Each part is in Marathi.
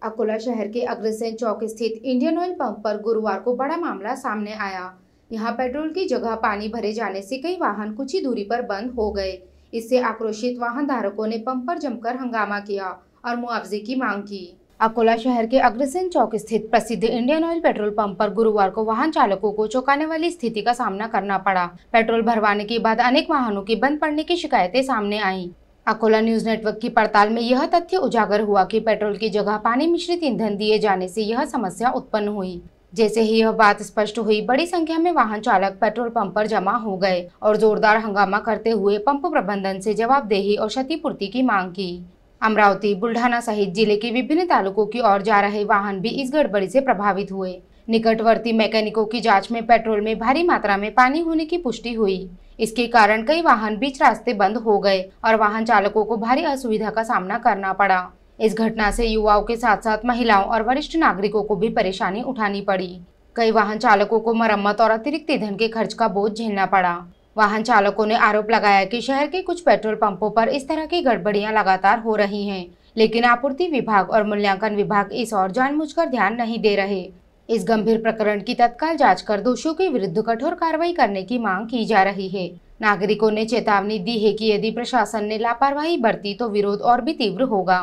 अकोला शहर के अग्रसेन चौक स्थित इंडियन ऑयल पंप पर गुरुवार को बड़ा मामला सामने आया। यहां पेट्रोल की जगह पानी भरे जाने से कई वाहन कुछ ही दूरी पर बंद हो गए। इससे आक्रोशित वाहन धारकों ने पंप पर जमकर हंगामा किया और मुआवजे की मांग की। अकोला शहर के अग्रसेन चौक स्थित प्रसिद्ध इंडियन ऑयल पेट्रोल पंप पर गुरुवार को वाहन चालकों को चौंकाने वाली स्थिति का सामना करना पड़ा। पेट्रोल भरवाने के बाद अनेक वाहनों के बंद पड़ने की शिकायतें सामने आईं। अकोला न्यूज नेटवर्क की पड़ताल में यह तथ्य उजागर हुआ कि पेट्रोल की जगह पानी मिश्रित ईंधन दिए जाने से यह समस्या उत्पन्न हुई। जैसे ही यह बात स्पष्ट हुई, बड़ी संख्या में वाहन चालक पेट्रोल पंप पर जमा हो गए और जोरदार हंगामा करते हुए पंप प्रबंधन से जवाबदेही और क्षतिपूर्ति की मांग की। अमरावती, बुल्ढाना सहित जिले के विभिन्न तालुकों की ओर जा रहे वाहन भी इस गड़बड़ी से प्रभावित हुए। निकटवर्ती मैकेनिकों की जांच में पेट्रोल में भारी मात्रा में पानी होने की पुष्टि हुई। इसके कारण कई वाहन बीच रास्ते बंद हो गए और वाहन चालकों को भारी असुविधा का सामना करना पड़ा। इस घटना से युवाओं के साथ साथ महिलाओं और वरिष्ठ नागरिकों को भी परेशानी उठानी पड़ी। कई वाहन चालकों को मरम्मत और अतिरिक्त ईंधन के खर्च का बोझ झेलना पड़ा। वाहन चालकों ने आरोप लगाया कि शहर के कुछ पेट्रोल पंपों पर इस तरह की गड़बड़ियां लगातार हो रही हैं, लेकिन आपूर्ति विभाग और मूल्यांकन विभाग इस ओर जानबूझकर ध्यान नहीं दे रहे। इस गंभीर प्रकरण की तत्काल जांच कर दोषियों के विरुद्ध कठोर कार्रवाई करने की मांग की जा रही है। नागरिकों ने चेतावनी दी है कि यदि प्रशासन ने लापरवाही बरती तो विरोध और भी तीव्र होगा।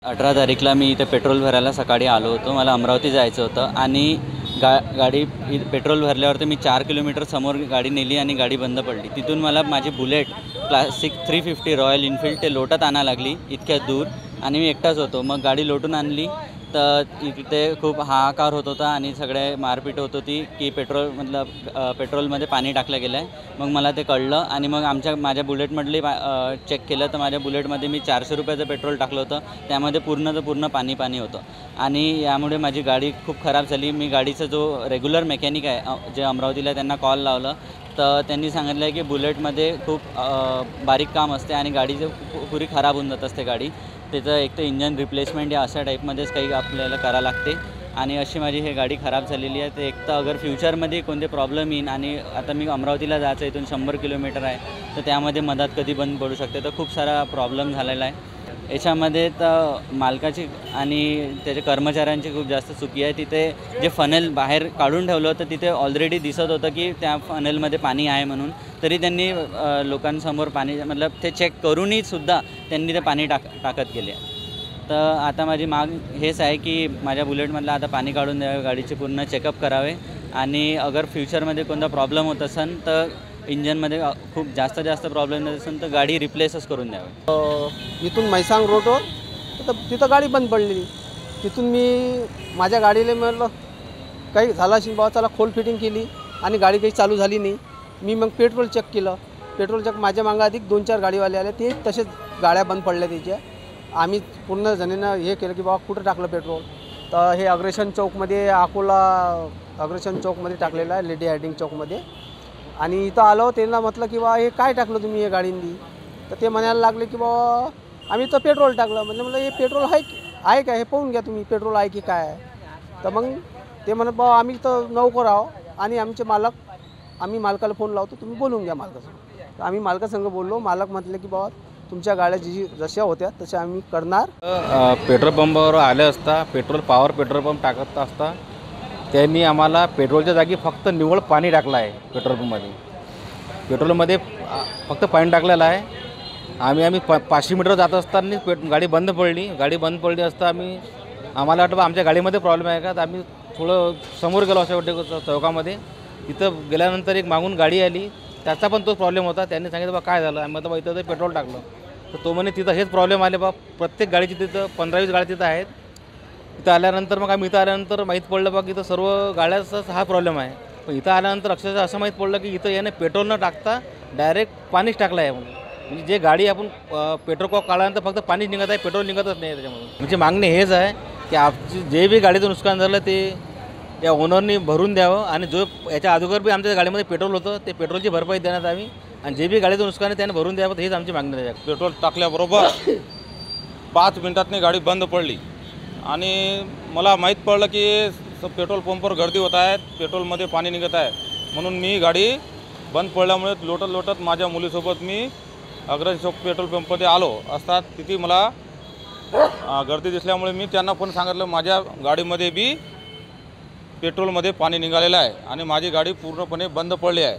18 तारीखला मी इथे पेट्रोल भरायला सकाळी आलो होतो। मला अमरावती जायचं होतं आणि गाडी पेट्रोल भरल्यावरती मी 4 किलोमीटर समोर गाडी नेली आणि गाडी बंद पडली। तिथून मला माझी बुलेट क्लासिक 350 रॉयल इनफील्ड ते लोटत आणा लागली इतक्या दूर आणि मी एकटाच होतो। मग गाडी लोटून आणली तर इथे खूप हाहाकार होत होता आणि सगळे मारपीट होत होती की पेट्रोलमध्ये पाणी टाकलं गेलं आहे। मग मला ते कळलं आणि मग माझ्या बुलेटमधली चेक केलं तर माझ्या बुलेटमध्ये मी 400 रुपयाचं पेट्रोल टाकलं होतं, त्यामध्ये पूर्ण पाणी होतं आणि यामुळे माझी गाडी खूप खराब झाली। मी गाडीचा जो रेग्युलर मेकॅनिक आहे जे अमरावतीला, त्यांना कॉल लावलं तर त्यांनी सांगितलं की बुलेटमध्ये खूप बारीक काम असते आणि गाडीची पुरी खराब होऊन जात असते गाडी। त्याचं एक तर इंजन रिप्लेसमेंट या अशा टाईपमध्येच काही आपल्याला करावं लागते आणि अशी माझी ही गाडी खराब झालेली आहे। तर एक तर अगर फ्युचरमध्ये कोणते प्रॉब्लेम येईन आणि आता मी अमरावतीला जायचं इथून 100 किलोमीटर आहे, तर त्यामध्ये मधात कधी बंद पडू शकते, तर खूप सारा प्रॉब्लेम झालेला आहे। याच्यामध्ये तर मालकाची आणि त्याच्या कर्मचाऱ्यांची खूप जास्त चुकी आहे। तिथे जे फनेल बाहेर काढून ठेवलं होतं तिथे ऑलरेडी दिसत होतं की त्या फनेलमध्ये पाणी आहे म्हणून, तरी त्यांनी लोकांसमोर पाणी ते चेक करूनही सुद्धा त्यांनी ते पाणी टाकत गेले। तर आता माझी माग हेच आहे की माझ्या बुलेटमधलं आता पाणी काढून द्यावे, गाडीचे पूर्ण चेकअप करावे आणि अगर फ्युचरमध्ये कोणता प्रॉब्लेम होत असेल तर इंजनमध्ये खूप जास्त प्रॉब्लेम येत असेल तर गाडी रिप्लेसच करून द्यावी। इथून मैसांग रोडवर तर तिथं गाडी बंद पडलेली। तिथून मी माझ्या गाडीला म्हटलं काही झालं असेल बाबा, चला खोल फिटिंग केली आणि गाडी काही चालू झाली नाही। मी मग पेट्रोल चेक केलं। पेट्रोल चेक माझ्या मागं अधिक 2-4 गाडीवाले आले, ते तसेच गाड्या बंद पडल्या त्याच्या। आम्ही पूर्ण जणीनं हे केलं की बाबा कुठं टाकलं पेट्रोल, तर हे अग्रेशन चौकमध्ये, अकोला अग्रेशन चौकमध्ये टाकलेलं आहे, लेडी हार्डिंग चौकमध्ये। आणि इथं आलो, त्यांना म्हटलं की बा हे काय टाकलं तुम्ही हे गाडींनी, तर ते म्हणायला लागले की बाबा आम्ही तर पेट्रोल टाकलं। म्हटलं हे पेट्रोल आहे का, हे पाहून घ्या तुम्ही पेट्रोल आहे की काय आहे। तर मग ते म्हणत बाबा आम्ही तर नौकर आहो आणि आम्ही मालकाला फोन लावतो, तुम्ही बोलून घ्या मालकासंग। तर आम्ही मालकासंग बोललो। मालक म्हटले की बाबा तुमच्या गाड्या जशा होत्या तशा आम्ही करणार। पेट्रोल पंपावर आले असता पेट्रोल पंप टाकत असता त्यांनी आम्हाला पेट्रोलच्या जागी फक्त निव्वळ पाणी टाकलं आहे। पेट्रोल पंपमध्ये पेट्रोलमध्ये फक्त पाणी टाकलेलं आहे। आम्ही 500 मीटर जात असताना गाडी बंद पडली असता आम्हाला वाटतं आमच्या गाडीमध्ये प्रॉब्लेम आहे का, तर आम्ही थोडं समोर गेलो अशा वाटते चौकामध्ये। तिथं गेल्यानंतर एक मागून गाडी आली, त्याचा पण तोच प्रॉब्लेम होता। त्यांनी सांगितलं बा काय झालं, आम्ही म्हटलं इथं पेट्रोल टाकलं, तर तो म्हणे तिथं हेच प्रॉब्लेम आले बा, प्रत्येक गाडीची तिथं 15-20 गाड्या तिथं आहेत। इथं आल्यानंतर मग आम्ही इथं आल्यानंतर माहीत पडलं बा की इथं सर्व गाड्याचाच हा प्रॉब्लेम आहे। पण इथं आल्यानंतर अक्षरशः असं माहीत पडलं की इथं याने पेट्रोल न टाकता डायरेक्ट पाणीच टाकलं आहे म्हणजे जे गाडी आपण पेट्रोल कॉक काढल्यानंतर फक्त पाणीच निघत आहे, पेट्रोल निघतच नाही त्याच्यामधून। म्हणजे मागणी हेच आहे की आपची जे बी गाडीचं नुकसान झालं ते या ओनरनी भरून द्यावं आणि जो याच्या अगोदर बी आमच्या गाडीमध्ये पेट्रोल होतं ते पेट्रोलची भरपाई देण्यात यावी आणि जे बी गाडीचं नुकसान आहे त्याने भरून द्यावं, हेच आमची मागणी आहे। पेट्रोल टाकल्याबरोबर 5 मिनिटांनी गाडी बंद पडली आणि मला माहीत पडलं की पेट्रोल पंपवर गर्दी होत आहे, पेट्रोलमध्ये पाणी निघत आहे, म्हणून मी गाडी बंद पडल्यामुळे लोटत माझ्या मुलीसोबत मी अग्रसेन चौक पेट्रोल पंपमध्ये आलो असता तिथे मला गर्दी दिसल्यामुळे मी त्यांना पण सांगितलं माझ्या गाडीमध्ये बी पेट्रोलमध्ये पाणी निघालेलं आहे आणि माझी गाडी पूर्णपणे बंद पडली आहे.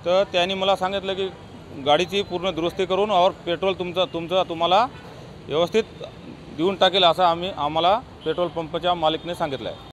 तर त्यांनी मला सांगितलं की गाडीची पूर्ण दुरुस्ती करून और पेट्रोल तुम्हाला व्यवस्थित देऊन टाकेल असं आम्हाला पेट्रोल पंपच्या मालकाने सांगितलं आहे.